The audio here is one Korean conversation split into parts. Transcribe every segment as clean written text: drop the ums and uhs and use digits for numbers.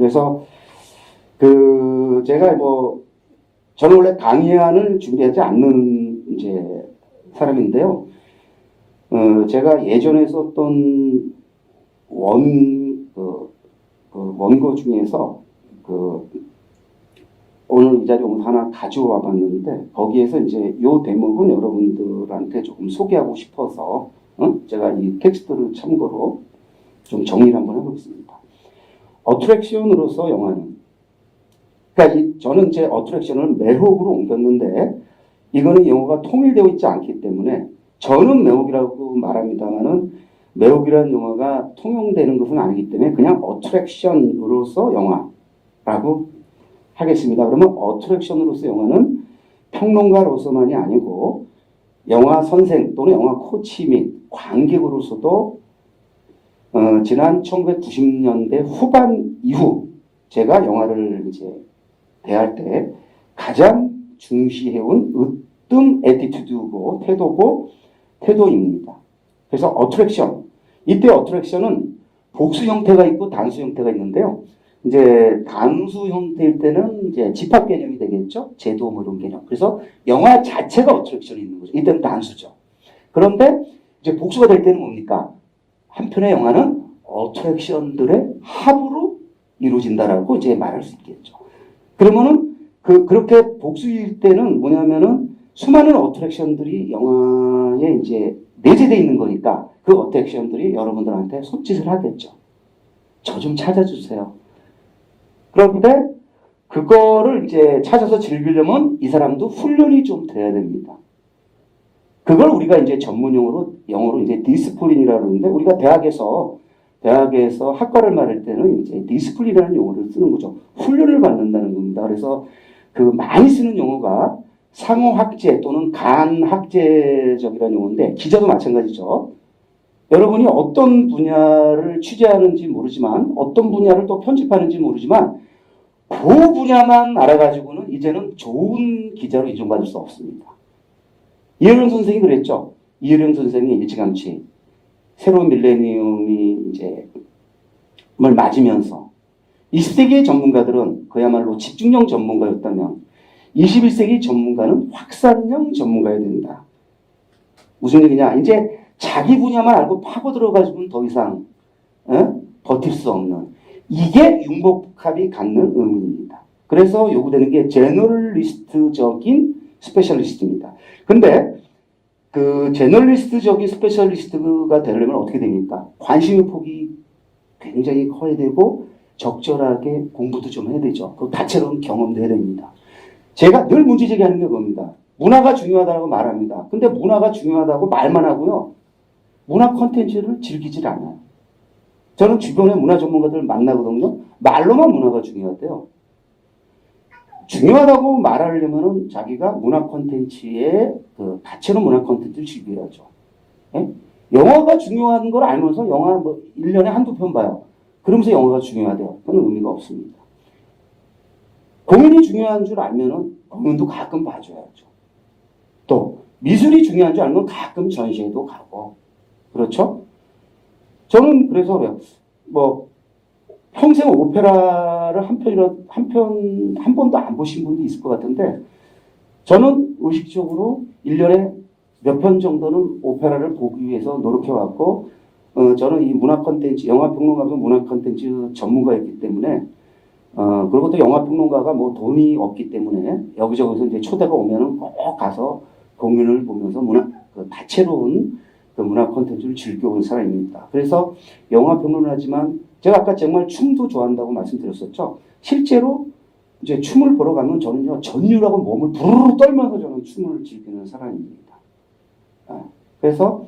그래서 제가 저는 원래 강의안을 준비하지 않는 이제 사람인데요. 제가 예전에 썼던 원고 중에서 오늘 이 자리에 오면서 하나 가져와 봤는데, 거기에서 이제 요 대목은 여러분들한테 조금 소개하고 싶어서 제가 이 텍스트를 참고로 좀 정리를 한번 해보겠습니다. 어트랙션으로서 영화는, 그러니까 저는 제 어트랙션을 매혹으로 옮겼는데, 이거는 영어가 통일되어 있지 않기 때문에 저는 매혹이라고 말합니다만은, 매혹이라는 영어가 통용되는 것은 아니기 때문에 그냥 어트랙션으로서 영화라고 하겠습니다. 그러면 어트랙션으로서 영화는 평론가로서만이 아니고 영화 선생 또는 영화 코치 및 관객으로서도 지난 1990년대 후반 이후 제가 영화를 이제 대할 때 가장 중시해온 으뜸 애티튜드고 태도입니다. 그래서 어트랙션, 이때 어트랙션은 복수 형태가 있고 단수 형태가 있는데요. 이제 단수 형태일 때는 이제 집합 개념이 되겠죠. 제도 뭐 이런 개념. 그래서 영화 자체가 어트랙션이 있는 거죠. 이때는 단수죠. 그런데 이제 복수가 될 때는 뭡니까? 한 편의 영화는 어트랙션들의 합으로 이루어진다라고 이제 말할 수 있겠죠. 그러면은 그렇게 복수일 때는 뭐냐면은 수많은 어트랙션들이 영화에 이제 내재되어 있는 거니까 그 어트랙션들이 여러분들한테 손짓을 하겠죠. 저 좀 찾아주세요. 그런데 그거를 이제 찾아서 즐기려면 이 사람도 훈련이 좀 돼야 됩니다. 그걸 우리가 이제 전문용어로 영어로 이제 디스플린이라고 그러는데, 우리가 대학에서 학과를 말할 때는 이제 디스플린이라는 용어를 쓰는 거죠. 훈련을 받는다는 겁니다. 그래서 많이 쓰는 용어가 상호학제 또는 간학제적이라는 용어인데, 기자도 마찬가지죠. 여러분이 어떤 분야를 취재하는지 모르지만, 어떤 분야를 또 편집하는지 모르지만, 그 분야만 알아가지고는 이제는 좋은 기자로 인정받을 수 없습니다. 이효령 선생이 그랬죠. 이효령 선생이 일찌감치 새로운 밀레니엄이 이제 을 맞으면서 20세기의 전문가들은 그야말로 집중형 전문가였다면 21세기 전문가는 확산형 전문가여야 된다. 무슨 얘기냐? 이제 자기 분야만 알고 파고 들어가지고는 더 이상 버틸 수 없는, 이게 융복합이 갖는 의미입니다. 그래서 요구되는 게 제너럴리스트적인 스페셜리스트입니다. 근데 그 제너럴리스트적인 스페셜리스트가 되려면 어떻게 됩니까? 관심의 폭이 굉장히 커야 되고 적절하게 공부도 좀 해야 되죠. 그 다채로운 경험도 해야 됩니다. 제가 늘 문제 제기하는 게 그겁니다. 문화가 중요하다고 말합니다. 근데 문화가 중요하다고 말만 하고요, 문화 콘텐츠를 즐기질 않아요. 저는 주변에 문화 전문가들 만나거든요. 말로만 문화가 중요하대요. 중요하다고 말하려면은 자기가 문화 콘텐츠의 다채로운 문화 콘텐츠를 즐겨야죠. 예? 영화가 중요한 걸 알면서 영화 1년에 한두 편 봐요. 그러면서 영화가 중요하대요. 그건 의미가 없습니다. 공연이 중요한 줄 알면은 공연도 가끔 봐줘야죠. 또 미술이 중요한 줄 알면 가끔 전시회도 가고, 그렇죠? 저는 그래서 그래요. 평생 오페라를 한 번도 안 보신 분도 있을 것 같은데, 저는 의식적으로 1년에 몇 편 정도는 오페라를 보기 위해서 노력해왔고, 저는 이 문화 콘텐츠, 영화 평론가도 문화 콘텐츠 전문가였기 때문에, 그리고 또 영화 평론가가 돈이 없기 때문에 여기저기서 이제 초대가 오면은 꼭 가서 공연을 보면서 다채로운 문화 콘텐츠를 즐겨온 사람입니다. 그래서 영화 평론을 하지만, 제가 아까 정말 춤도 좋아한다고 말씀드렸었죠. 실제로 이제 춤을 보러 가면 저는요, 전율하고 몸을 부르르 떨면서 저는 춤을 즐기는 사람입니다. 그래서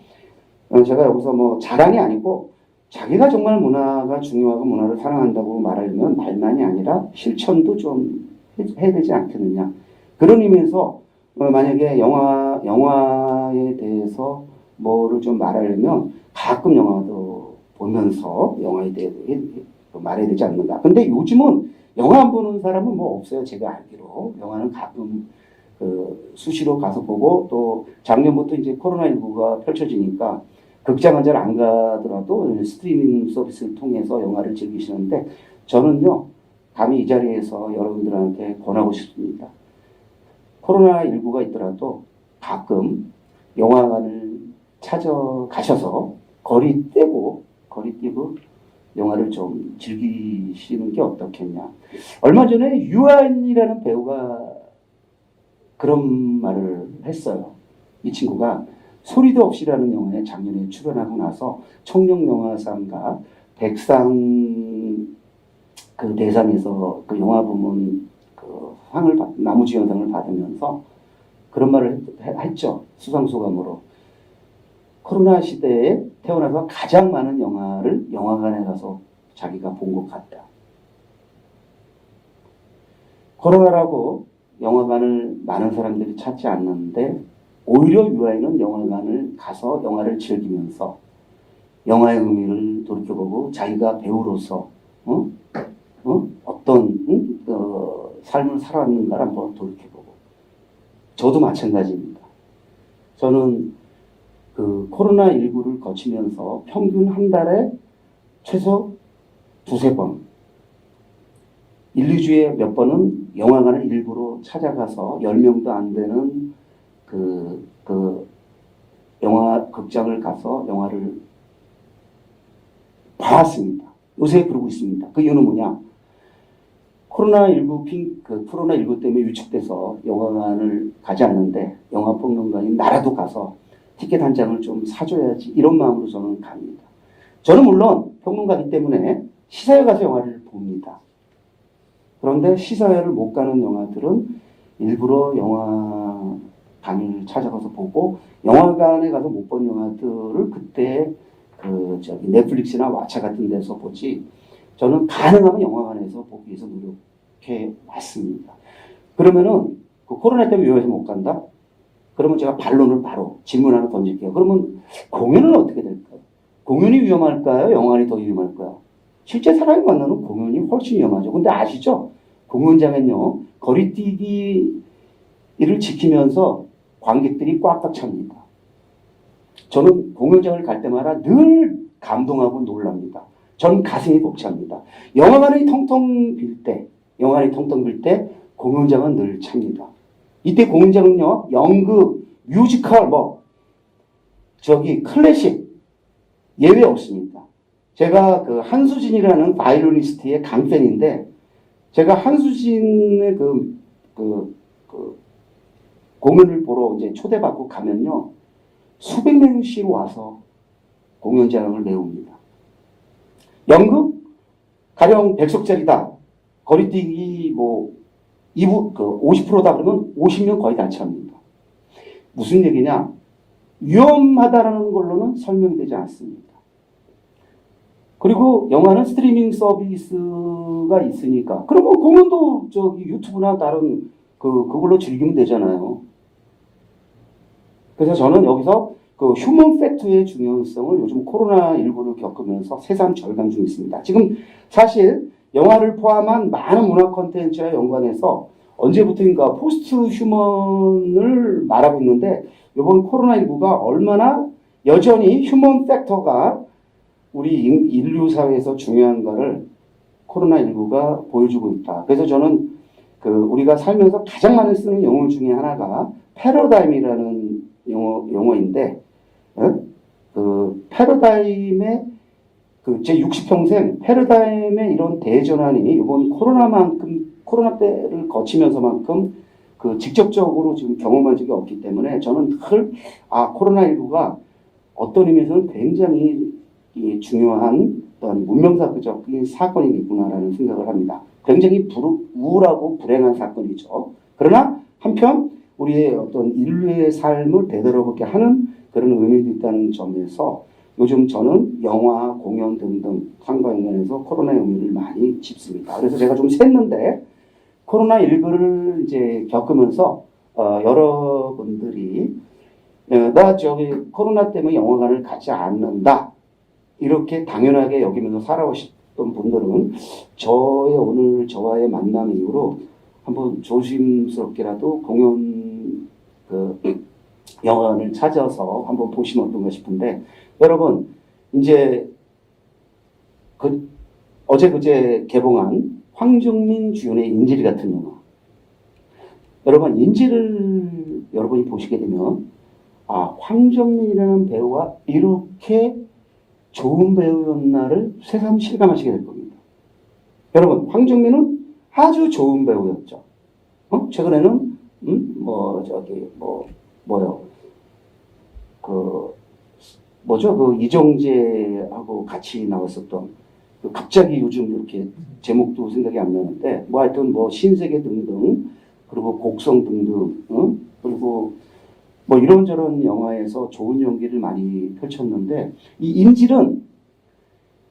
제가 여기서 자랑이 아니고, 자기가 정말 문화가 중요하고 문화를 사랑한다고 말하려면 말만이 아니라 실천도 좀 해야 되지 않겠느냐. 그런 의미에서 만약에 영화에 대해서 뭐를 좀 말하려면 가끔 영화도 보면서 영화에 대해 말해야 되지 않는가. 근데 요즘은 영화 안 보는 사람은 없어요. 제가 알기로. 영화는 가끔 수시로 가서 보고, 또 작년부터 이제 코로나19가 펼쳐지니까 극장은 잘 안 가더라도 스트리밍 서비스를 통해서 영화를 즐기시는데, 저는요, 감히 이 자리에서 여러분들한테 권하고 싶습니다. 코로나19가 있더라도 가끔 영화관을 찾아가셔서 거리 떼고 영화를 좀 즐기시는 게 어떻겠냐. 얼마 전에 유한이라는 배우가 그런 말을 했어요. 이 친구가 소리도 없이라는 영화에 작년에 출연하고 나서 청룡영화상과 백상 그 대상에서 그 영화 부문 그 상을 나무주연상을 받으면서 그런 말을 했죠. 수상소감으로. 코로나 시대에 태어나서 가장 많은 영화를 영화관에 가서 자기가 본 것 같다. 코로나라고 영화관을 많은 사람들이 찾지 않는데 오히려 유아인은 영화관을 가서 영화를 즐기면서 영화의 의미를 돌이켜보고 자기가 배우로서 어떤 삶을 살아왔는가를 한번 돌이켜보고 저도 마찬가지입니다. 저는 그 코로나19를 거치면서 평균 한 달에 최소 2~3번 1~2주에 몇 번은 영화관을 일부러 찾아가서 10명도 안 되는 그 영화 극장을 가서 영화를 봐왔습니다. 요새 그러고 있습니다. 그 이유는 뭐냐? 코로나19 때문에 위축돼서 영화관을 가지 않는데 영화평론가인 나라도 가서 티켓 한 장을 좀 사줘야지 이런 마음으로 저는 갑니다. 저는 물론 평론가이기 때문에 시사회 가서 영화를 봅니다. 그런데 시사회를 못 가는 영화들은 일부러 영화관을 찾아가서 보고 영화관에 가서 못 본 영화들을 그때 넷플릭스나 왓챠 같은 데서 보지 저는 가능하면 영화관에서 보기 위해서 노력해 왔습니다. 그러면은 그 코로나 때문에 위험해서 못 간다? 그러면 제가 반론을 바로 질문 하나 던질게요. 그러면 공연은 어떻게 될까요? 공연이 위험할까요? 영화관이 더 위험할까요? 실제 사람이 만나는 공연이 훨씬 위험하죠. 근데 아시죠? 공연장은요, 거리뛰기를 지키면서 관객들이 꽉꽉 찹니다. 저는 공연장을 갈 때마다 늘 감동하고 놀랍니다. 전 가슴이 벅찹니다. 영화관이 텅텅 빌 때 공연장은 늘 찹니다. 이때 공연장은요, 연극, 뮤지컬, 클래식 예외 없습니다. 제가 그 한수진이라는 바이올리니스트의 강팬인데 제가 한수진의 공연을 보러 이제 초대받고 가면요, 수백 명씩 와서 공연장을 메웁니다. 연극 가령 100석짜리다. 거리뛰기 50%다 그러면 50명 거의 다 찹니다. 무슨 얘기냐? 위험하다라는 걸로는 설명이 되지 않습니다. 그리고 영화는 스트리밍 서비스가 있으니까 그러면 공연도 유튜브나 다른 그걸로 즐기면 되잖아요. 그래서 저는 여기서 그 휴먼 팩터의 중요성을 요즘 코로나19를 겪으면서 새삼 절감 중에 있습니다. 지금 사실 영화를 포함한 많은 문화 콘텐츠와 연관해서 언제부터인가 포스트 휴먼을 말하고 있는데 이번 코로나19가 얼마나 여전히 휴먼 팩터가 우리 인류 사회에서 중요한가를 코로나19가 보여주고 있다. 그래서 저는 우리가 살면서 가장 많이 쓰는 용어 중에 하나가 패러다임이라는 용어인데, 패러다임의 제 60평생 패러다임의 이런 대전환이 이번 코로나 때를 거치면서만큼 직접적으로 지금 경험한 적이 없기 때문에 저는 늘 코로나19가 어떤 의미에서는 굉장히 중요한 어떤 문명사적인 사건이겠구나라는 생각을 합니다. 굉장히 우울하고 불행한 사건이죠. 그러나 한편 우리의 어떤 인류의 삶을 되돌아보게 하는 그런 의미도 있다는 점에서 요즘 저는 영화, 공연 등등 상관련해서 코로나의 의미를 많이 짚습니다. 그래서 제가 좀 셌는데 코로나19를 이제 겪으면서 여러분들이 나 코로나 때문에 영화관을 가지 않는다 이렇게 당연하게 여기면서 살아오셨던 분들은 저와의 만남 이후로 한번 조심스럽게라도 공연 영화관을 찾아서 한번 보시면 어떤가 싶은데 여러분 이제 어제 그제 개봉한 황정민 주연의 인질 같은 영화. 여러분 인질을 여러분이 보시게 되면 황정민이라는 배우가 이렇게 좋은 배우였나를 새삼 실감하시게 될 겁니다. 여러분 황정민은 아주 좋은 배우였죠. 최근에는 이정재하고 같이 나왔었던 갑자기 요즘 이렇게 제목도 생각이 안 나는데 하여튼 신세계 등등 그리고 곡성 등등 그리고 이런저런 영화에서 좋은 연기를 많이 펼쳤는데 이 인질은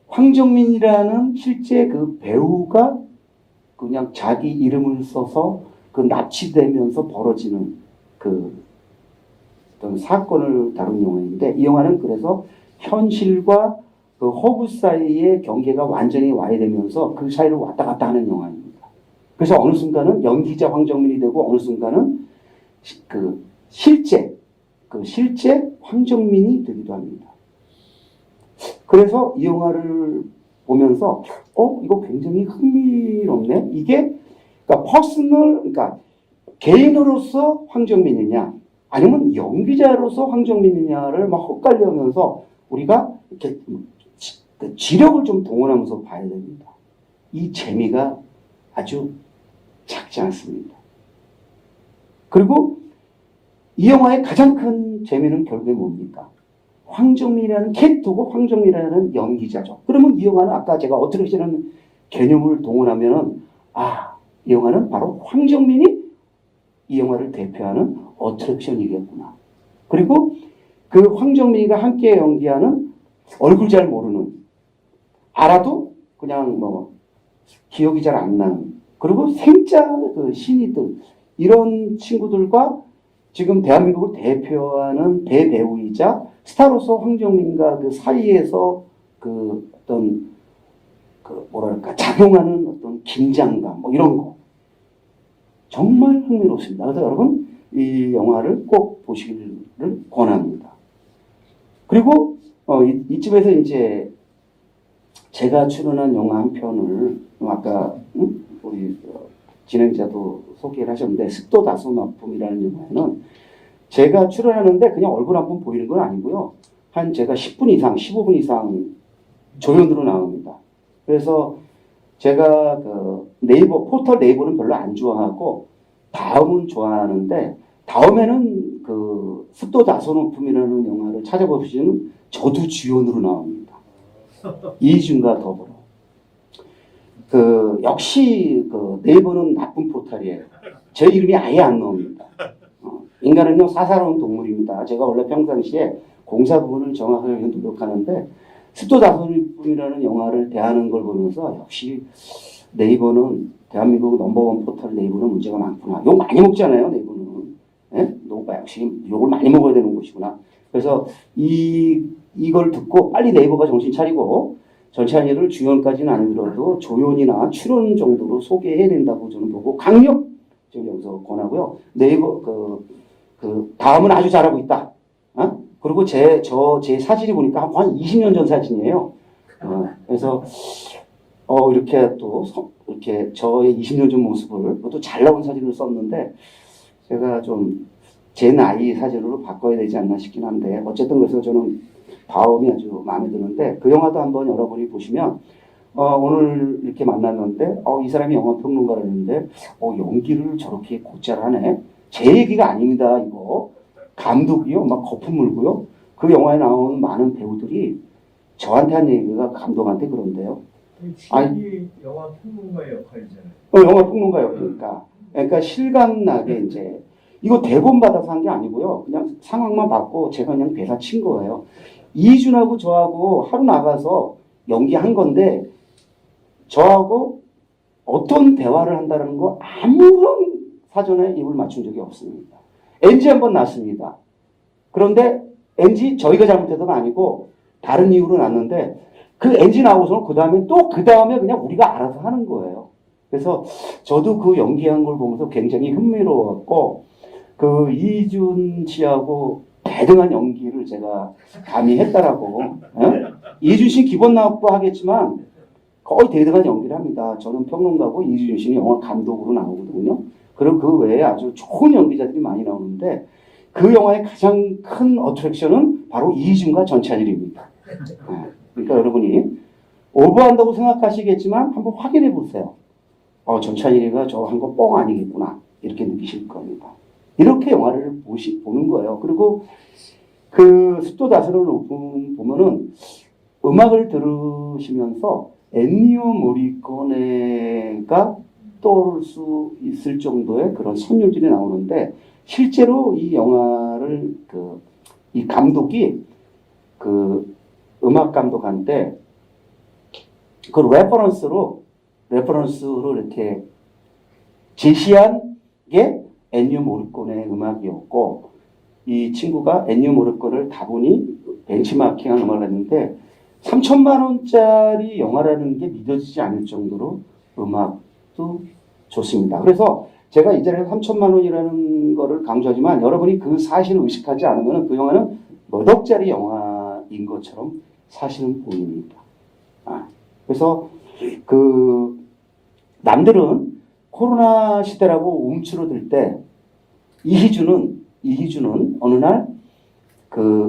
황정민이라는 실제 그 배우가 그냥 자기 이름을 써서 그 납치되면서 벌어지는 그 어떤 사건을 다룬 영화인데 이 영화는 그래서 현실과 그 허구 사이의 경계가 완전히 와해되면서 그 사이를 왔다 갔다 하는 영화입니다. 그래서 어느 순간은 연기자 황정민이 되고 어느 순간은 실제 황정민이 되기도 합니다. 그래서 이 영화를 보면서 이거 굉장히 흥미롭네. 이게 그러니까 개인으로서 황정민이냐 아니면 연기자로서 황정민이냐를 막 헛갈려하면서 우리가 이렇게 지력을 좀 동원하면서 봐야 됩니다. 이 재미가 아주 작지 않습니다. 그리고 이 영화의 가장 큰 재미는 결국에 뭡니까? 황정민이라는 캐릭터고 황정민이라는 연기자죠. 그러면 이 영화는 아까 제가 어트랙션이라는 개념을 동원하면은 이 영화는 바로 황정민이 이 영화를 대표하는 어트랙션이겠구나. 그리고 그 황정민이가 함께 연기하는 얼굴 잘 모르는 알아도 그냥 기억이 잘 안 나는 그리고 생짜 신이들 이런 친구들과 지금 대한민국을 대표하는 대배우이자 스타로서 황정민과 그 사이에서 작용하는 어떤 긴장감 이런 거 정말 흥미롭습니다. 그래서 여러분 이 영화를 꼭 보시기를 권합니다. 그리고 이쯤에서 이제 제가 출연한 영화 한 편을 아까 우리 진행자도 소개를 하셨는데 습도 다소 나쁨이라는 영화에는 제가 출연하는데 그냥 얼굴 한 번 보이는 건 아니고요. 제가 10분 이상, 15분 이상 조연으로 나옵니다. 그래서 제가 포털 네이버는 별로 안 좋아하고 다음은 좋아하는데 다음에는 습도 다소 높음이라는 영화를 찾아보시면 저도 주연으로 나옵니다. 이준과 더불어. 역시 네이버는 나쁜 포털이에요. 제 이름이 아예 안 나옵니다. 인간은요 사사로운 동물입니다. 제가 원래 평상시에 공사 부분을 정확하게 노력하는데 습도 다소 높음이라는 영화를 대하는 걸 보면서 역시 네이버는 대한민국 넘버원 포털 네이버는 문제가 많구나. 욕 많이 먹잖아요 네이버는. 역시 욕을 많이 먹어야 되는 곳이구나. 그래서 이걸 듣고 빨리 네이버가 정신 차리고 전찬희를 주연까지는 아니더라도 조연이나 출연 정도로 소개해야 된다고 저는 보고 강력 지금 여기서 권하고요. 네이버 다음은 아주 잘하고 있다. 그리고 제 사진이 보니까 한 20년 전 사진이에요. 그래서 이렇게 이렇게 저의 20년 전 모습을 또 잘 나온 사진을 썼는데 제가 좀 제 나이 사진으로 바꿔야 되지 않나 싶긴 한데 어쨌든 그래서 저는 다음이 아주 마음에 드는데 그 영화도 한번 여러분이 보시면 오늘 이렇게 만났는데 이 사람이 영화 평론가라는데 연기를 저렇게 곧잘 하네. 제 얘기가 아닙니다. 이거 감독이요 막 거품 물고요. 그 영화에 나오는 많은 배우들이 저한테 한 얘기가 감독한테 그런데요. 영화 평론가 역할이잖아요. 영화 평론가 역할이니까. 그러니까 실감나게 이제 이거 대본 받아서 한 게 아니고요. 그냥 상황만 받고 제가 그냥 대사 친 거예요. 이준하고 저하고 하루 나가서 연기한 건데 저하고 어떤 대화를 한다는 거 아무런 사전에 입을 맞춘 적이 없습니다. NG 한번 났습니다. 그런데 NG 저희가 잘못해서가 아니고 다른 이유로 났는데 그 NG 나오고서는 그 다음에 그냥 우리가 알아서 하는 거예요. 그래서 저도 그 연기한 걸 보면서 굉장히 흥미로웠고 이준 씨하고 대등한 연기를 제가 감히 했다라고. 이준 씨 기본 나오고 하겠지만 거의 대등한 연기를 합니다. 저는 평론가고 이주준 씨는 영화 감독으로 나오거든요. 그리고 그 외에 아주 좋은 연기자들이 많이 나오는데 그 영화의 가장 큰 어트랙션은 바로 이희준과 전찬일입니다. 그러니까 여러분이 오버한다고 생각하시겠지만 한번 확인해 보세요. 전찬일이가 저 한 거 뻥 아니겠구나 이렇게 느끼실 겁니다. 이렇게 영화를 보는 거예요. 그리고 그 습도 다스를 높음 보면은 음악을 들으시면서 엔니오 모리코네가 떠오를 수 있을 정도의 그런 선율들이 나오는데 실제로 이 영화를 이 감독이 그 음악 감독한테 그 레퍼런스로 이렇게 제시한 게 엔니오 모리코네의 음악이었고 이 친구가 엔니오 모리코네를 다분히 벤치마킹한 음악을 했는데 3천만 원짜리 영화라는 게 믿어지지 않을 정도로 음악도 좋습니다. 그래서 제가 이 자리에서 3천만 원이라는 거를 강조하지만 여러분이 그 사실을 의식하지 않으면 그 영화는 몇 억짜리 영화인 것처럼 사실은 보입니다. 그래서 그 남들은 코로나 시대라고 움츠러들 때 이희준은 어느 날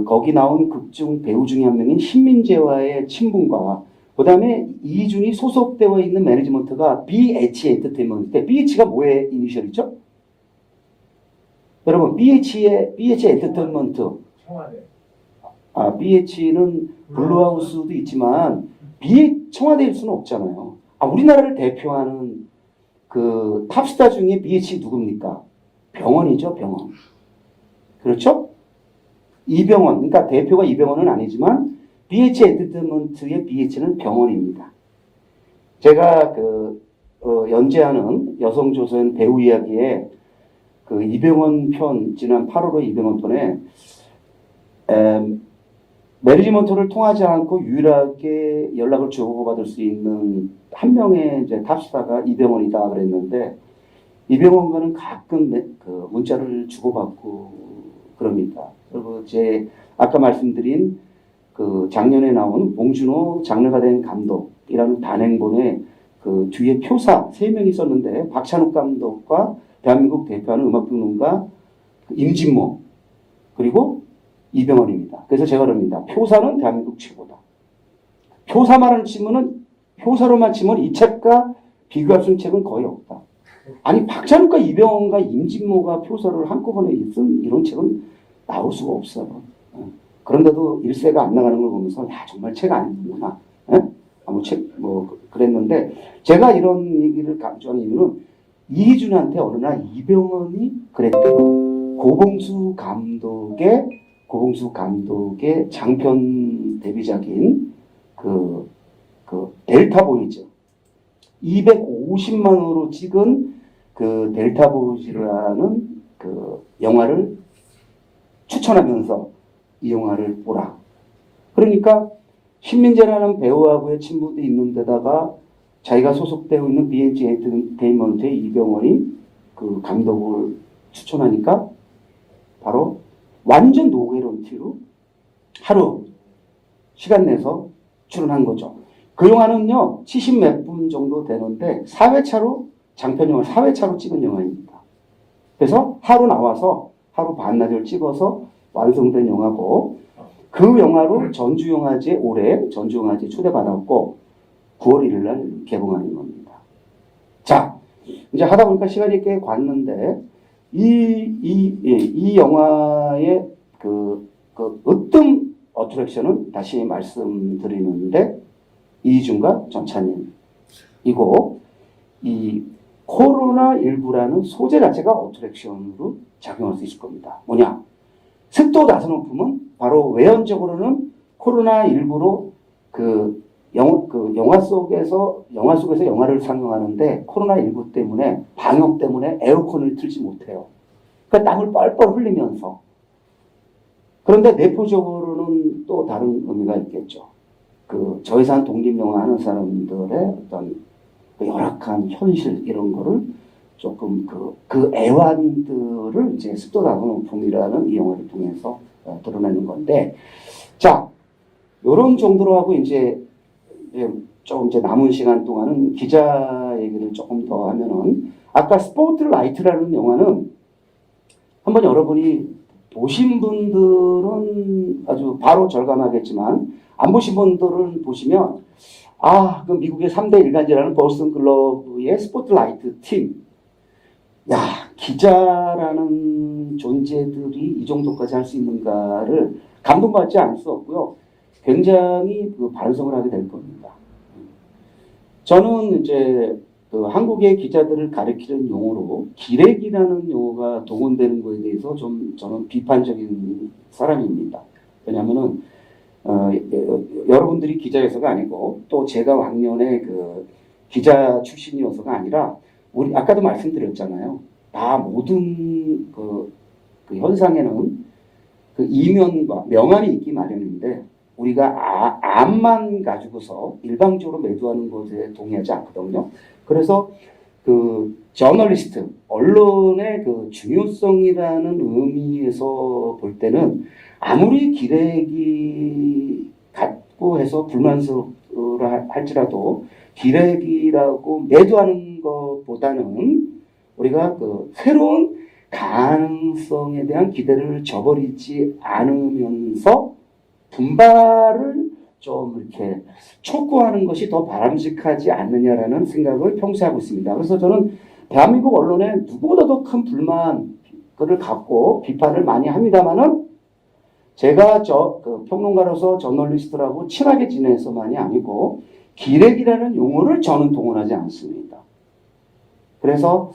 거기 나온 극중 배우 중에 한 명인 신민재와의 친분과 그 다음에 이희준이 소속되어 있는 매니지먼트가 BH 엔터테인먼트. BH가 뭐의 이니셜이죠? 여러분, BH 엔터테인먼트. 청와대. BH는 블루하우스도 있지만 청와대일 수는 없잖아요. 우리나라를 대표하는 그 탑스타 중에 BH 누굽니까? 병원이죠, 병원. 그렇죠? 이병헌, 그러니까 대표가 이병헌은 아니지만 BH 엔터테인먼트의 BH는 병원입니다. 제가 연재하는 여성조선 배우 이야기에 그 이병헌 편, 지난 8월호 이병헌 편에 매니지먼트를 통하지 않고 유일하게 연락을 주고받을 수 있는 한 명의 이제 탑스타가 이병헌이다 그랬는데 이병헌과는 가끔 문자를 주고받고 그럽니다. 그리고 아까 말씀드린 그 작년에 나온 봉준호 장르가 된 감독이라는 단행본에 그 뒤에 표사 3명이 있었는데 박찬욱 감독과 대한민국 대표하는 음악평론가 임진모 그리고 이병헌입니다. 그래서 제가 그럽니다. 표사는 대한민국 최고다. 표사로만 치면 이 책과 비교할 수 있는 책은 거의 없다. 아니 박찬욱과 이병헌과 임진모가 표사를 한꺼번에 쓴 이런 책은 나올 수가 없어요. 그런데도 일세가 안 나가는 걸 보면서 야 정말 책 아니구나. 그랬는데 제가 이런 얘기를 강조하는 이유는 이희준한테 어느 날 이병헌이 그랬대요. 고봉수 감독의 장편 데뷔작인 그 델타 보이즈 250만 원으로 찍은 그 델타 보이즈라는 그 영화를 추천하면서 이 영화를 보라. 그러니까 신민재라는 배우하고의 친분도 있는 데다가 자기가 소속되어 있는 BH 엔터테인먼트의 이병헌이 그 감독을 추천하니까 바로 완전 노게런티로 하루 시간 내서 출연한 거죠. 그 영화는요 70 몇 분 정도 되는데 4회차로 장편 영화 4회차로 찍은 영화입니다. 그래서 하루 나와서 하루 반나절 찍어서 완성된 영화고 그 영화로 올해 전주영화제 초대받았고 9월 1일 날 개봉하는 겁니다. 자, 이제 하다 보니까 시간이 꽤 갔는데 이 영화의 어떤 어트랙션은 다시 말씀드리는데 이희준과 전찬일이고 이 코로나19라는 소재 자체가 어트랙션으로 작용할 수 있을 겁니다. 뭐냐? 습도 다스높음은 바로 외연적으로는 코로나19로 영화 속에서 영화를 상영하는데 코로나19 때문에 방역 때문에 에어컨을 틀지 못해요. 그러니까 땀을 뻘뻘 흘리면서. 그런데 내포적으로는 또 다른 의미가 있겠죠. 저예산 독립영화 하는 사람들의 어떤 열악한 현실 이런 거를 조금 그 애환들을 이제 습도 다스높음이라는 이 영화를 통해서 드러내는 건데, 자, 요런 정도로 하고 이제 좀 이제 남은 시간 동안은 기자 얘기를 조금 더 하면은, 아까 스포트라이트라는 영화는 한번 여러분이 보신 분들은 아주 바로 절감하겠지만, 안 보신 분들은 보시면, 그 미국의 3대 일간지라는 보스턴 글로브의 스포트라이트 팀. 야, 기자라는 존재들이 이 정도까지 할 수 있는가를 감동받지 않을 수 없고요. 굉장히 반성을 하게 될 겁니다. 저는 이제 한국의 기자들을 가리키는 용어로 기레기라는 용어가 동원되는 것에 대해서 좀 저는 비판적인 사람입니다. 왜냐하면은 여러분들이 기자여서가 아니고 또 제가 왕년에 기자 출신이어서가 아니라 우리 아까도 말씀드렸잖아요. 다 모든 그 현상에는 이면과 명암이 있기 마련인데 우리가 암만 가지고서 일방적으로 매도하는 것에 동의하지 않거든요. 그래서 저널리스트, 언론의 중요성이라는 의미에서 볼 때는 아무리 기레기 같고 해서 불만스럽다 할지라도 기레기라고 매도하는 것보다는 우리가 새로운 가능성에 대한 기대를 저버리지 않으면서 분발을 좀 이렇게 촉구하는 것이 더 바람직하지 않느냐라는 생각을 평소에 하고 있습니다. 그래서 저는 대한민국 언론에 누구보다 더 큰 불만을 갖고 비판을 많이 합니다만은 제가 평론가로서 저널리스트라고 친하게 지내서만이 아니고 기레기라는 용어를 저는 동원하지 않습니다. 그래서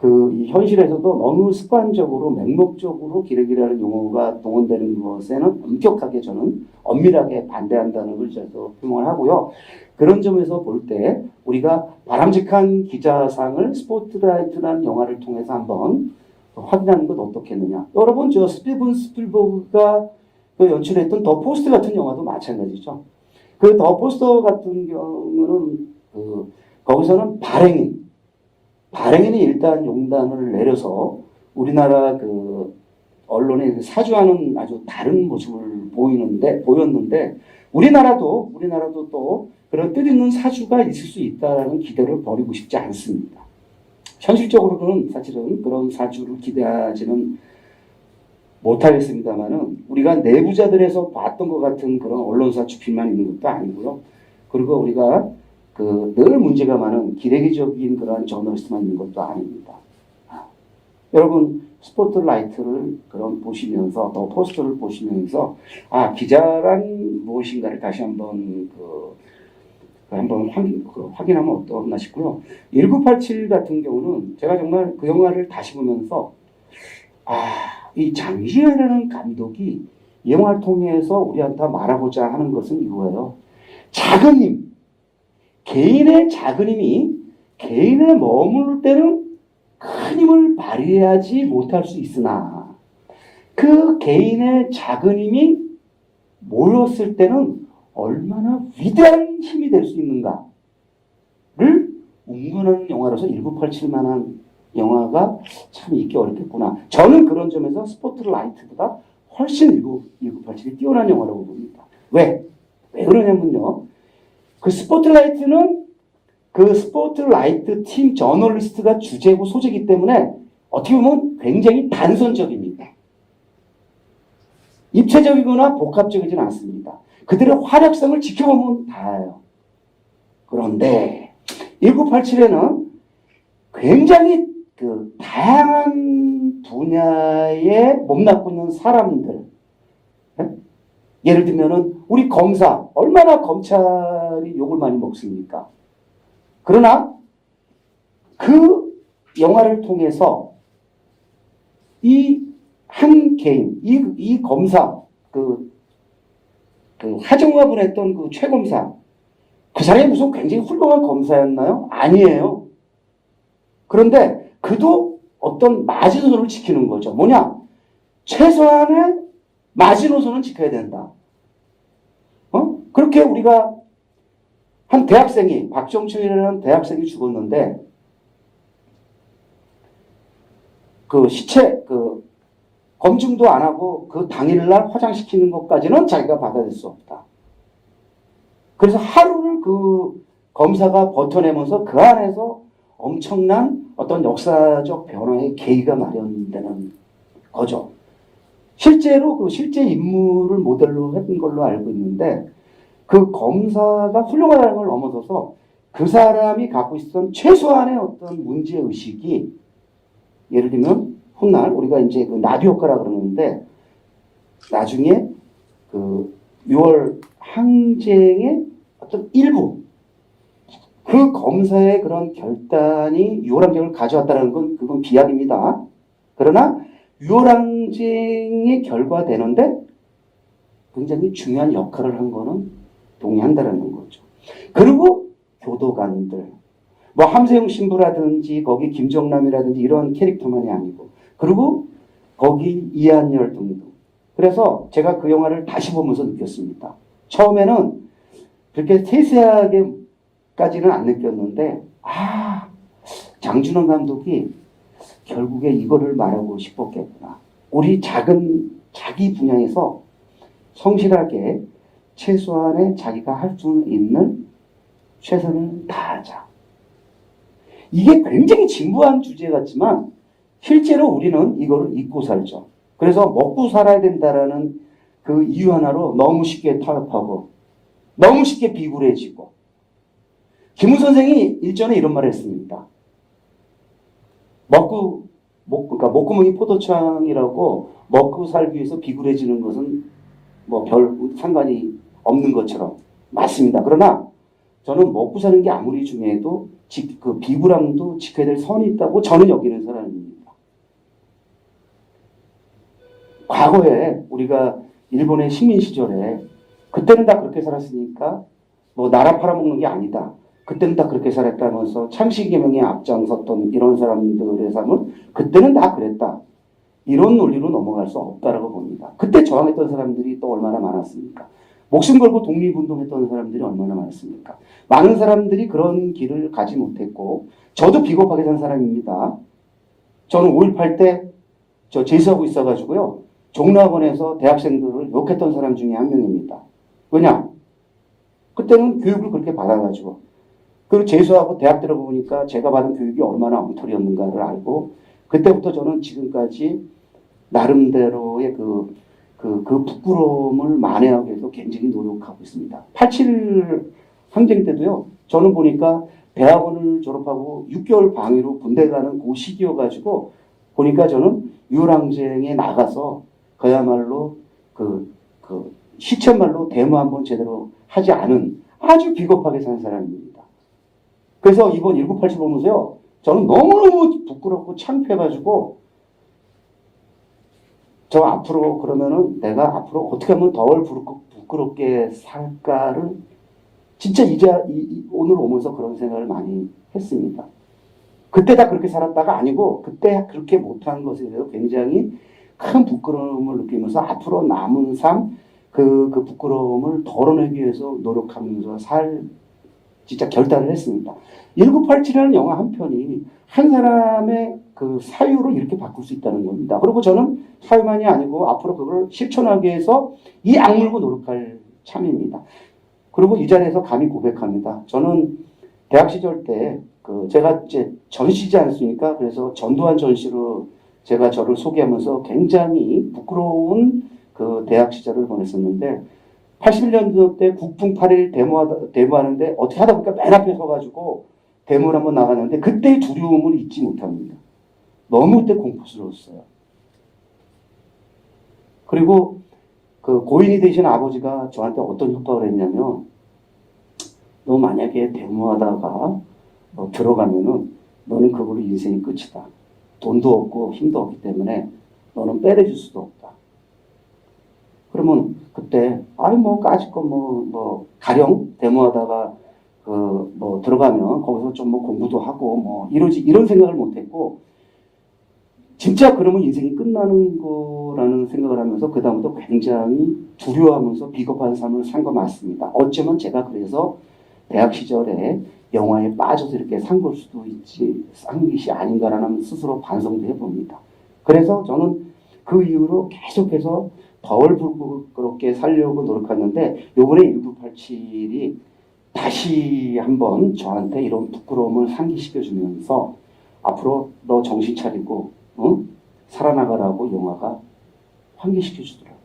이 현실에서도 너무 습관적으로 맹목적으로 기레기라는 용어가 동원되는 것에는 엄격하게 저는 엄밀하게 반대한다는 걸 저도 표명을 하고요. 그런 점에서 볼 때 우리가 바람직한 기자상을 스포트라이트라는 영화를 통해서 한번 확인하는 것 어떻겠느냐. 여러분 저 스티븐 스필버그가 연출했던 더 포스트 같은 영화도 마찬가지죠. 더 포스트 같은 경우는 거기서는 발행인이 일단 용단을 내려서 우리나라 언론에 사주하는 아주 다른 모습을 보였는데 우리나라도 또 그런 뜻있는 사주가 있을 수 있다는 기대를 버리고 싶지 않습니다. 현실적으로는 사실은 그런 사주를 기대하지는 못하겠습니다만은 우리가 내부자들에서 봤던 것 같은 그런 언론사 주필만 있는 것도 아니고요. 그리고 우리가 늘 문제가 많은 기레기적인 그런 저널리스트만 있는 것도 아닙니다. 여러분 스포트라이트를 보시면서 또 포스터를 보시면서 기자란 무엇인가를 다시 한번 확인하면 어떠나 싶고요. 1987 같은 경우는 제가 정말 그 영화를 다시 보면서 이 장시현이라는 감독이 이 영화를 통해서 우리한테 말하고자 하는 것은 이거예요. 작은 힘, 개인의 작은 힘이 개인에 머무를 때는 큰 힘을 발휘하지 못할 수 있으나 그 개인의 작은 힘이 모였을 때는 얼마나 위대한 힘이 될 수 있는가를 운운하는 영화로서 1987만한 영화가 참 있기 어렵겠구나. 저는 그런 점에서 스포트라이트보다 훨씬 1987이 뛰어난 영화라고 봅니다. 왜 그러냐면요. 스포트라이트는 스포트라이트 팀 저널리스트가 주제고 소재이기 때문에 어떻게 보면 굉장히 단선적입니다. 입체적이거나 복합적이지는 않습니다. 그들의 활약성을 지켜보면 다예요. 그런데 1987에는 굉장히 다양한 분야에 몸담고 있는 사람들, 예를 들면은 우리 검사, 얼마나 검찰이 욕을 많이 먹습니까? 그러나 그 영화를 통해서 이 한 개인, 이 검사, 하정우가 보냈던 최검사, 그 사람이 무슨 굉장히 훌륭한 검사였나요? 아니에요. 그런데 그도 어떤 마지노선을 지키는 거죠. 뭐냐? 최소한의 마지노선은 지켜야 된다. 그렇게 우리가 한 대학생이, 박정춘이라는 대학생이 죽었는데, 시체, 검증도 안 하고 당일날 화장시키는 것까지는 자기가 받아들일 수 없다. 그래서 하루를 검사가 버텨내면서 그 안에서 엄청난 어떤 역사적 변화의 계기가 마련되는 거죠. 실제로 그 실제 인물을 모델로 했던 걸로 알고 있는데 그 검사가 훌륭하다는 걸 넘어서서 그 사람이 갖고 있었던 최소한의 어떤 문제의식이 예를 들면 훗날 우리가 이제 그 나비 효과라 그러는데 나중에 그 6월 항쟁의 어떤 일부 그 검사의 그런 결단이 6월 항쟁을 가져왔다는 건 그건 비약입니다. 그러나 6월 항쟁의 결과되는데 굉장히 중요한 역할을 한 거는 동의한다는 거죠. 그리고 교도관들, 뭐 함세용 신부라든지 거기 김정남이라든지 이런 캐릭터만이 아니고 그리고 거기 이한열 등등. 그래서 제가 그 영화를 다시 보면서 느꼈습니다. 처음에는 그렇게 세세하게까지는 안 느꼈는데 장준원 감독이 결국에 이거를 말하고 싶었겠구나. 우리 작은 자기 분야에서 성실하게 최소한의 자기가 할 수 있는 최선을 다하자. 이게 굉장히 진부한 주제 같지만 실제로 우리는 이거를 잊고 살죠. 그래서 먹고 살아야 된다라는 그 이유 하나로 너무 쉽게 타협하고 너무 쉽게 비굴해지고 김우 선생이 일전에 이런 말을 했습니다. 그러니까 목구멍이 포도청이라고 먹고 살기 위해서 비굴해지는 것은 뭐 별 상관이 없는 것처럼 맞습니다. 그러나 저는 먹고 사는 게 아무리 중요해도 그 비굴함도 지켜야 될 선이 있다고 저는 여기는 사람입니다. 과거에 우리가 일본의 식민 시절에 그때는 다 그렇게 살았으니까 뭐 나라 팔아먹는 게 아니다. 그때는 다 그렇게 살았다면서 창씨개명에 앞장섰던 이런 사람들의 삶은 그때는 다 그랬다. 이런 논리로 넘어갈 수 없다라고 봅니다. 그때 저항했던 사람들이 또 얼마나 많았습니까? 목숨 걸고 독립운동했던 사람들이 얼마나 많았습니까? 많은 사람들이 그런 길을 가지 못했고 저도 비겁하게 산 사람입니다. 저는 5.18 때 저 재수하고 있어가지고요. 종로학원에서 대학생들을 욕했던 사람 중에 한 명입니다. 왜냐? 그때는 교육을 그렇게 받아가지고 그리고 재수하고 대학 들어보니까 제가 받은 교육이 얼마나 엉터리였는가를 알고 그때부터 저는 지금까지 나름대로의 그 부끄러움을 만회하기 위해서 굉장히 노력하고 있습니다. 87 항쟁 때도요. 저는 보니까 대학원을 졸업하고 6개월 방위로 군대 가는 그 시기여가지고 보니까 저는 6.25 항쟁에 나가서 그야말로 시쳇말로 데모 한번 제대로 하지 않은 아주 비겁하게 산 사람입니다. 그래서 이번 1987 보면서요. 저는 너무너무 부끄럽고 창피해가지고 저 앞으로 그러면은 내가 앞으로 어떻게 하면 덜 부끄럽게 살까를 진짜 오늘 오면서 그런 생각을 많이 했습니다. 그때 다 그렇게 살았다가 아니고 그때 그렇게 못한 것에 대해서 굉장히 큰 부끄러움을 느끼면서 앞으로 남은 삶 그 부끄러움을 덜어내기 위해서 노력하면서 진짜 결단을 했습니다. 1987이라는 영화 한 편이 한 사람의 그 사유로 이렇게 바꿀 수 있다는 겁니다. 그리고 저는 사유만이 아니고 앞으로 그걸 실천하기 위해서 이 악물고 노력할 참입니다. 그리고 이 자리에서 감히 고백합니다. 저는 대학 시절 때 제가 이제 전시지 않습니까? 그래서 전두환 전시로 제가 저를 소개하면서 굉장히 부끄러운 그 대학 시절을 보냈었는데 81년도 때 국풍 8일 데모하는데 어떻게 하다 보니까 맨 앞에 서가지고 데모를 한번 나갔는데 그때의 두려움을 잊지 못합니다. 너무 그때 공포스러웠어요. 그리고 그 고인이 되신 아버지가 저한테 어떤 협박을 했냐면 너 만약에 데모하다가 들어가면은 너는 그걸로 인생이 끝이다. 돈도 없고 힘도 없기 때문에 너는 빼내줄 수도 없다. 그러면 그때 까짓거 가령 데모하다가 들어가면 거기서 좀 공부도 하고 이런 생각을 못했고 진짜 그러면 인생이 끝나는 거라는 생각을 하면서 그다음부터 굉장히 두려워하면서 비겁한 삶을 산 거 맞습니다. 어쩌면 제가 그래서 대학 시절에 영화에 빠져서 이렇게 산 걸 수도 있지, 산 것이 아닌가라는 스스로 반성도 해봅니다. 그래서 저는 그 이후로 계속해서 덜 부끄럽게 살려고 노력했는데 요번에 1987이 다시 한번 저한테 이런 부끄러움을 상기시켜주면서 앞으로 너 정신 차리고 살아나가라고 영화가 환기시켜주더라고요.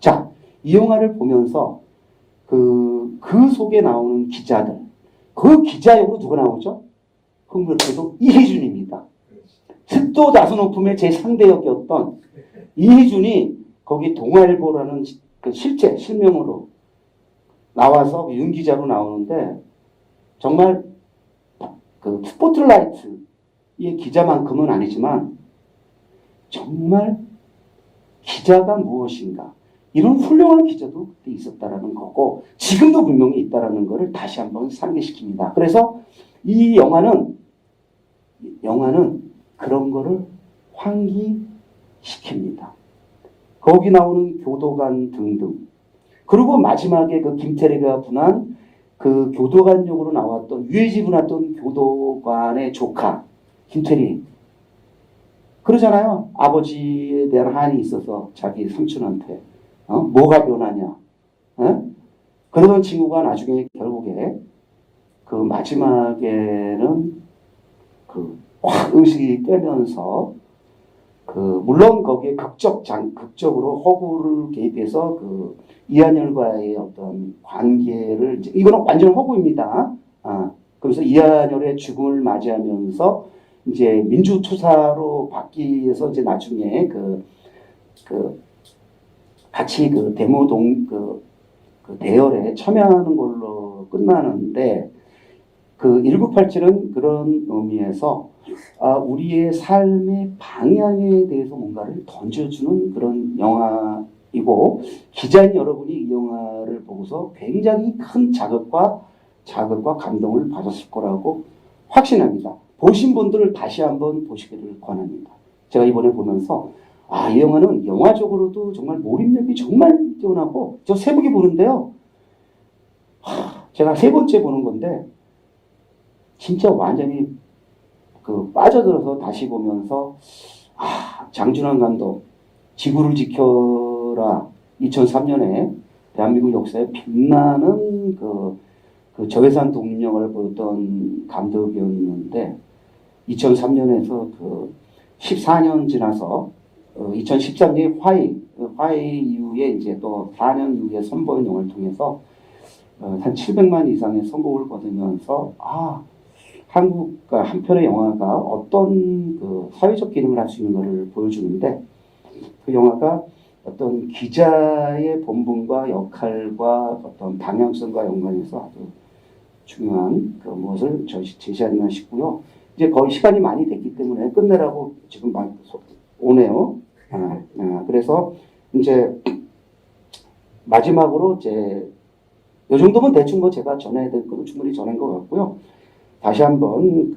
자, 이 영화를 보면서 그 속에 나오는 기자들, 그 기자 역으로 누가 나오죠? 흥미롭게도 이희준입니다. 습도 다소높음의 제 상대역이었던 이희준이 거기 동아일보라는 그 실명으로 나와서 윤기자로 나오는데 정말 그 스포트라이트의 기자만큼은 아니지만 정말 기자가 무엇인가 이런 훌륭한 기자도 그때 있었다라는 거고 지금도 분명히 있다라는 것을 다시 한번 상기시킵니다. 그래서 이 영화는 그런 거를 환기시킵니다. 거기 나오는 교도관 등등. 그리고 마지막에 그 김태리가 분한 그 교도관 역으로 나왔던 유해지 분했던 교도관의 조카 김태리. 그러잖아요. 아버지에 대한 한이 있어서 자기 삼촌한테 뭐가 변하냐. 그러던 친구가 나중에 결국에 그 마지막에는 그 확 의식이 깨면서 그 물론 거기에 극적으로 허구를 개입해서 그 이한열과의 어떤 관계를 이거는 완전 허구입니다. 그래서 이한열의 죽음을 맞이하면서 이제 민주투사로 바뀌어서 이제 나중에 그 같이 그 데모동 그 대열에 참여하는 걸로 끝나는데 그 1987은 그런 의미에서 우리의 삶의 방향에 대해서 뭔가를 던져주는 그런 영화이고 기자인 여러분이 이 영화를 보고서 굉장히 큰 자극과 감동을 받았을 거라고 확신합니다. 보신 분들을 다시 한번 보시기를 권합니다. 제가 이번에 보면서 이 영화는 영화적으로도 정말 몰입력이 정말 뛰어나고 저 세 부기 보는데요. 제가 세 번째 보는 건데 진짜 완전히 그 빠져들어서 다시 보면서 장준환 감독 지구를 지켜라 2003년에 대한민국 역사에 빛나는 그 저예산 동력을 보였던 감독이었는데 2003년에서 그 14년 지나서 2013년에 화해 이후에 이제 또 4년 이후에 선보인 영화를 통해서 한 700만 이상의 성공을 거두면서 한국과 한 편의 영화가 어떤 그 사회적 기능을 할 수 있는 것을 보여주는데 그 영화가 어떤 기자의 본분과 역할과 어떤 방향성과 연관해서 아주 중요한 그 무엇을 제시하나 싶고요. 이제 거의 시간이 많이 됐기 때문에 끝내라고 지금 막 오네요. 그래서 이제 마지막으로 이제 이 정도면 대충 뭐 제가 전해야 될 거는 충분히 전한 것 같고요. 다시 한번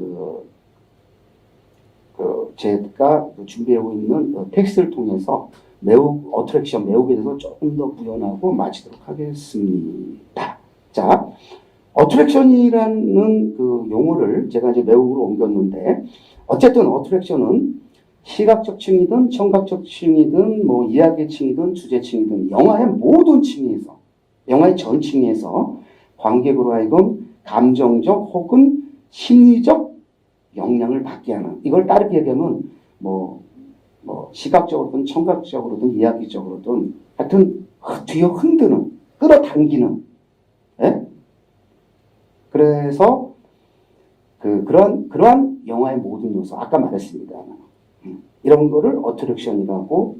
제가 준비하고 있는 텍스트를 통해서 매혹에 대해서 조금 더 구현하고 마치도록 하겠습니다. 자, 어트랙션이라는 그 용어를 제가 이제 매혹으로 옮겼는데 어쨌든 어트랙션은 시각적 층이든 청각적 층이든 뭐 이야기 층이든 주제층이든 영화의 모든 층에서 영화의 전 층에서 관객으로 하여금 감정적 혹은 심리적 영향을 받게 하는 이걸 다르게 얘기하면 뭐 시각적으로든 청각적으로든 이야기적으로든 하여튼 뒤에 흔드는 끌어당기는 그래서 그러한 영화의 모든 요소 아까 말했습니다. 이런 거를 어트랙션이라고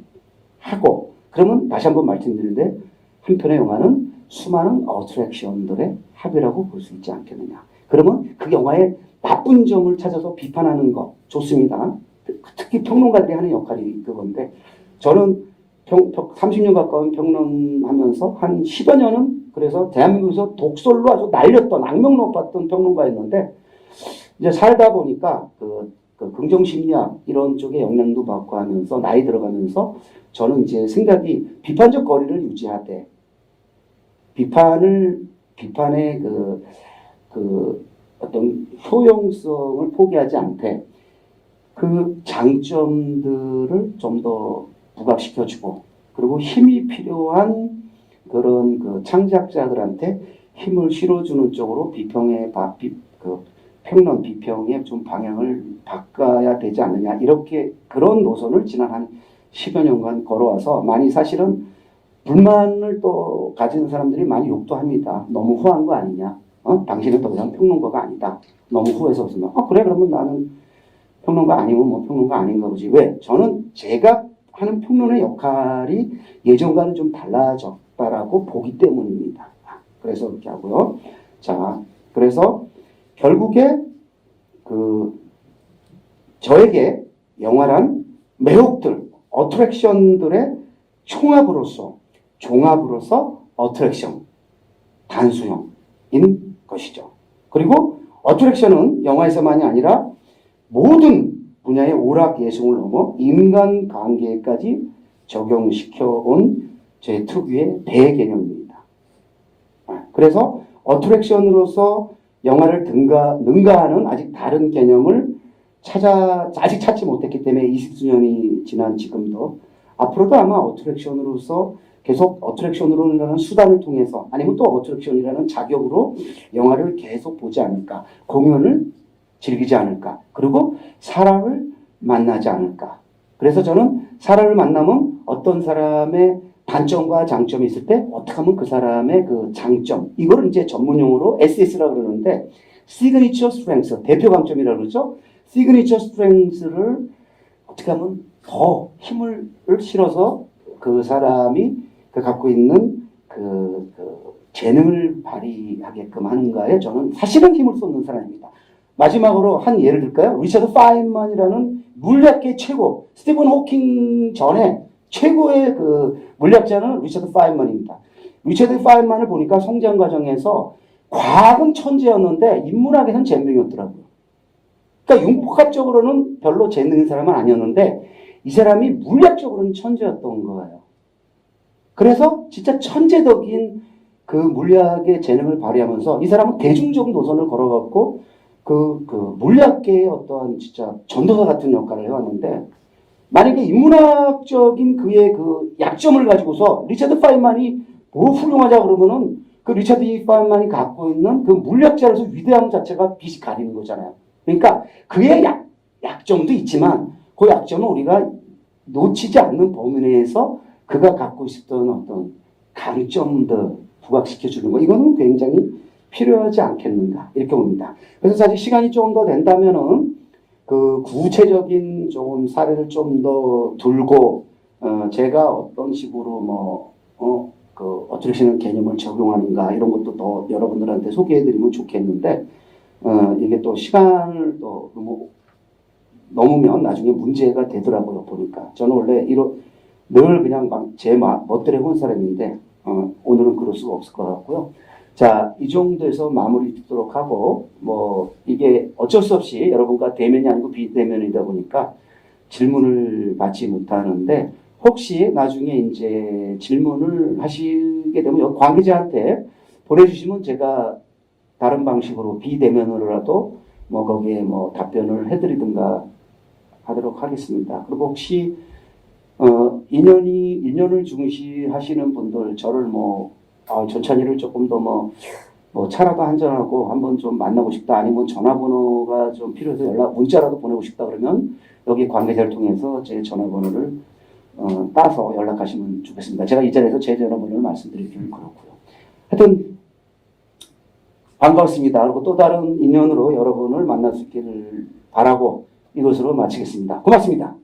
하고 그러면 다시 한번 말씀드리는데 한 편의 영화는 수많은 어트랙션들의 합이라고 볼 수 있지 않겠느냐. 그러면 그 영화의 나쁜 점을 찾아서 비판하는 거 좋습니다. 특히 평론가들이 하는 역할이 그건데 저는 30년 가까운 평론하면서 한 10여 년은 그래서 대한민국에서 독설로 아주 날렸던 악명 높았던 평론가였는데 이제 살다 보니까 그 긍정심리학 이런 쪽에 영향도 받고 하면서 나이 들어가면서 저는 이제 생각이 비판적 거리를 유지하되 비판의 어떤 효용성을 포기하지 않되 그 장점들을 좀 더 부각시켜주고 그리고 힘이 필요한 그런 그 창작자들한테 힘을 실어주는 쪽으로 평론 비평의 좀 방향을 바꿔야 되지 않느냐 이렇게 그런 노선을 지난 한 10여 년간 걸어와서 많이 사실은 불만을 또 가지는 사람들이 많이 욕도 합니다. 너무 후한 거 아니냐? 당신은 더 이상 평론가가 아니다. 너무 후해서 없으면 그래 그러면 나는 평론가 아니면 뭐 평론가 아닌가 보지. 왜? 저는 제가 하는 평론의 역할이 예전과는 좀 달라졌다라고 보기 때문입니다. 그래서 그렇게 하고요. 자, 그래서 결국에 저에게 영화란 매혹들, 어트랙션들의 종합으로서 어트랙션, 단수형인 것이죠. 그리고 어트랙션은 영화에서만이 아니라 모든 분야의 오락 예술을 넘어 인간관계까지 적용시켜온 제 특유의 대개념입니다. 그래서 어트랙션으로서 영화를 능가하는 아직 다른 개념을 아직 찾지 못했기 때문에 20수년이 지난 지금도 앞으로도 아마 어트랙션으로서 계속 어트랙션으로라는 수단을 통해서 아니면 또 어트랙션이라는 자격으로 영화를 계속 보지 않을까, 공연을 즐기지 않을까, 그리고 사람을 만나지 않을까. 그래서 저는 사람을 만나면 어떤 사람의 단점과 장점이 있을 때 어떻게 하면 그 사람의 그 장점, 이거를 이제 전문용어로 SS라고 그러는데 Signature Strengths, 대표 강점이라고 그러죠. Signature Strengths를 어떻게 하면 더 힘을 실어서 그 사람이 갖고 있는 그 재능을 발휘하게끔 하는가에 저는 사실은 힘을 쏟는 사람입니다. 마지막으로 한 예를 들까요? 리처드 파인만이라는 물리학계 최고, 스티븐 호킹 전에 최고의 그 물리학자는 리처드 파인만입니다. 리처드 파인만을 보니까 성장 과정에서 과학은 천재였는데 인문학에서는 젬병이었더라고요. 그러니까 융복합적으로는 별로 재능 있는 사람은 아니었는데 이 사람이 물리학적으로는 천재였던 거예요. 그래서 진짜 천재적인 그 물리학의 재능을 발휘하면서 이 사람은 대중적 노선을 걸어갔고 그 물리학계의 어떠한 진짜 전도사 같은 역할을 해왔는데 만약에 인문학적인 그의 그 약점을 가지고서 리처드 파인만이 뭐 훌륭하자 그러면은 그 리처드 파인만이 갖고 있는 그 물리학자로서 위대함 자체가 빛이 가리는 거잖아요. 그러니까 그의 약점도 있지만 그 약점은 우리가 놓치지 않는 범위 내에서 그가 갖고 있었던 어떤 강점들 부각시켜주는 거, 이거는 굉장히 필요하지 않겠는가 이렇게 봅니다. 그래서 사실 시간이 좀 더 된다면은 그 구체적인 좀 사례를 좀 더 들고 제가 어떤 식으로 그 어트랙션 개념을 적용하는가 이런 것도 더 여러분들한테 소개해드리면 좋겠는데 이게 또 시간을 또 넘으면 나중에 문제가 되더라고요. 보니까 저는 원래 늘 그냥 제 멋대로 해본 사람인데 오늘은 그럴 수가 없을 것 같고요. 자, 이 정도에서 마무리 짓도록 하고 이게 어쩔 수 없이 여러분과 대면이 아니고 비대면이다 보니까 질문을 받지 못하는데 혹시 나중에 이제 질문을 하시게 되면 관계자한테 보내주시면 제가 다른 방식으로 비대면으로라도 거기에 답변을 해드리든가 하도록 하겠습니다. 그리고 혹시 인연을 중시하시는 분들 저를 전찬이를 조금 더 차라도 한잔하고 한번 좀 만나고 싶다, 아니면 전화번호가 좀 필요해서 문자라도 보내고 싶다 그러면 여기 관계자를 통해서 제 전화번호를 따서 연락하시면 좋겠습니다. 제가 이 자리에서 제 전화번호를 말씀드리기는 그렇고요. 하여튼 반갑습니다. 그리고 또 다른 인연으로 여러분을 만날 수 있기를 바라고 이것으로 마치겠습니다. 고맙습니다.